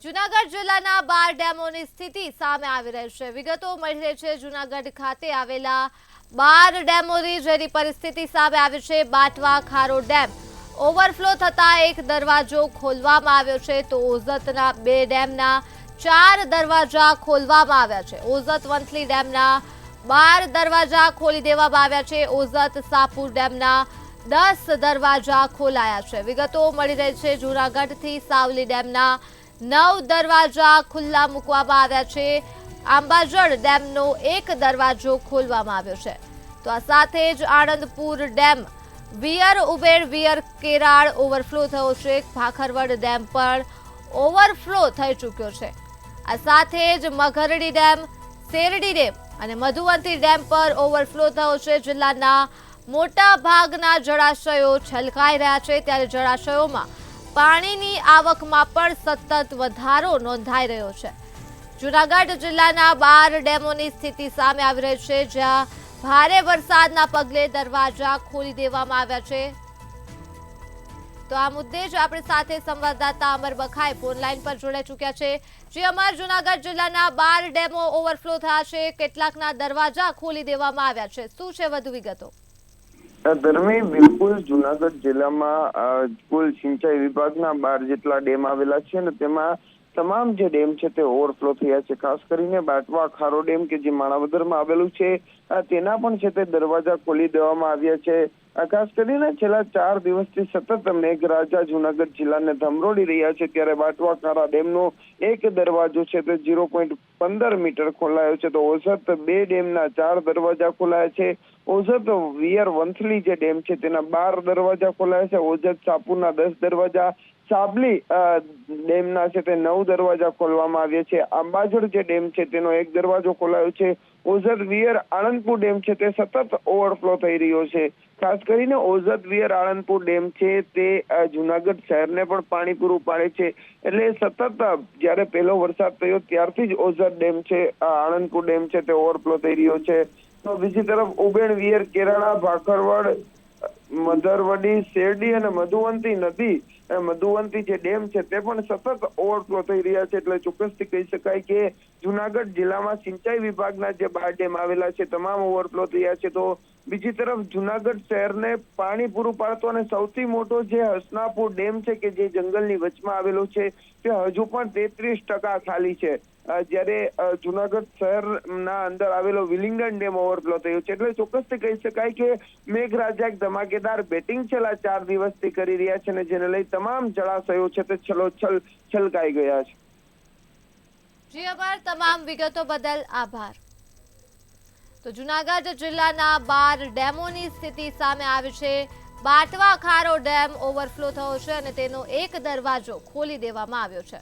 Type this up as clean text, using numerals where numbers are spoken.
જૂનાગઢ જિલ્લાના 12 ડેમોની સ્થિતિ સામે આવી રહી છે। વિગતો મળી રહી છે જૂનાગઢ ખાતે આવેલા 12 ડેમોની જેની પરિસ્થિતિ સામે આવી છે। બાટવા ખારો ડેમ ઓવરફ્લો થતા એક દરવાજો ખોલવામાં આવ્યો છે, તો ઓઝતના 2 ડેમના 4 દરવાજા ખોલવામાં આવ્યા છે। ઓઝત વંથલી ડેમના 12 દરવાજા ખોલી દેવામાં આવ્યા છે। ઓઝત સાપુર ડેમના 10 દરવાજા ખોલાયા છે। વિગતો મળી રહી છે જૂનાગઢથી સાવલી ડેમના 9 દરવાજા ખુલ્લા મૂકવામાં આવ્યા છે। આંબાજળ ડેમનો 1 દરવાજો ખોલવામાં આવ્યો છે। તો આ સાથે જ આણંદપુર ડેમ વિયર ઉબેર વિયર કેરાળ ઓવરફ્લો થયો છે। ભાખરવડ ડેમ પણ ઓવરફ્લો થઈ ચૂક્યો છે। આ સાથે જ મગરડી ડેમ, શેરડી ડેમ અને મધુવંતી ડેમ પર ઓવરફ્લો થયો છે। જિલ્લાના મોટા ભાગના જળાશયો છલકાઈ રહ્યા છે, ત્યારે જળાશયોમાં પાણીની આવકમાં પણ સતત વધારો નોંધાઈ રહ્યો છે। જૂનાગઢ જિલ્લાના 12 ડેમોની સ્થિતિ સામે આવી રહી છે, જ્યાં ભારે વરસાદના પગલે દરવાજા ખોલી દેવામાં આવ્યા છે। તો આ મુદ્દે જ આપણી સાથે સંવાદદાતા અમર બખાઈ ફોન લાઈન પર જોડાઈ ચૂક્યા છે। જે અમર, જૂનાગઢ જિલ્લાના 12 ડેમો ઓવરફ્લો થયા છે, કેટલાકના દરવાજા ખોલી દેવામાં આવ્યા છે, શું છે વધુ વિગતો? ધર્મી, બિલકુલ જૂનાગઢ જિલ્લામાં કુલ સિંચાઈ વિભાગના 12 જેટલા ડેમ આવેલા છે ને તેમાં તમામ જે ડેમ છે તે ઓવરફ્લો થયા છે। ખાસ કરીને બાટવા ખારો ડેમ કે જે માણાવદરમાં આવેલું છે તેના પણ છે તે દરવાજા ખોલી દેવામાં આવ્યા છે। ખાસ કરીને છેલ્લા 4 દિવસથી સતત મેઘરાજા જૂનાગઢ જિલ્લાને ધમરોળી રહ્યા છે, ત્યારે બાટવા ખારા ડેમનો 1 દરવાજો છે તે 0.15 મીટર ખોલાયો છે, તો ઓઝત 2 ડેમના 4 દરવાજા ખોલાયા છે। ઓઝત વિયર વંથલી જે ડેમ છે તેના 12 દરવાજા ખોલાયા છે। ઓઝત સાપુરના 10 દરવાજા, સાબલી ડેમના છે તે 9 દરવાજા ખોલવામાં આવ્યા છે। આંબાજળ જે ડેમ છે તેનો 1 દરવાજો ખોલાયો છે। ઓઝત વિયર આણંદપુર ડેમ છે તે સતત ઓવરફ્લો થઈ રહ્યો છે। ખાસ કરીને ઓઝત વિયર આણંદપુર ડેમ છે તે જૂનાગઢ શહેરને પણ પાણી પૂરું પાડે છે, એટલે સતત જ્યારે પહેલો વરસાદ થયો ત્યારથી જ ઓઝત ડેમ છે, આણંદપુર ડેમ છે તે ઓવરફ્લો થઈ રહ્યો છે। તો બીજી તરફ ઉબેણ વિયર કેરાળા, ભાખરવડ, મધરવડી, શેરડી અને મધુવંતી નદી, મધુવંતી જે ડેમ છે તે પણ સતત ઓવરફ્લો થઈ રહ્યા છે, એટલે ચોક્કસથી કહી શકાય કે જૂનાગઢ જિલ્લામાં સિંચાઈ વિભાગના જે 12 ડેમ આવેલા છે તમામ ઓવરફ્લો થયા છે। તો બીજી તરફ જૂનાગઢ શહેરને પાણી પૂરું પાડતો અને સૌથી મોટો જે હસનાપુર ડેમ છે કે જે જંગલની વચમાં આવેલો છે તે હજુ પણ 33% ખાલી છે, જ્યારે જૂનાગઢ શહેરના અંદર આવેલો વિલિંગડન ડેમ ઓવરફ્લો થયો છે। એટલે ચોક્કસથી કહી શકાય કે મેઘરાજા એક ધમાકેદાર બેટિંગ છેલ્લા 4 દિવસથી કરી રહ્યા છે, અને જેને લઈ તમામ જળાશયો છે તે છલોછલ છલકાઈ ગયા છે। જી અમર, તમામ વિગતો બદલ આભાર। તો જૂનાગઢ જિલ્લાના 12 ડેમોની સ્થિતિ સામે આવી છે। બાટવા ખારો ડેમ ઓવરફ્લો થયો છે અને તેનો 1 દરવાજો ખોલી દેવામાં આવ્યો છે।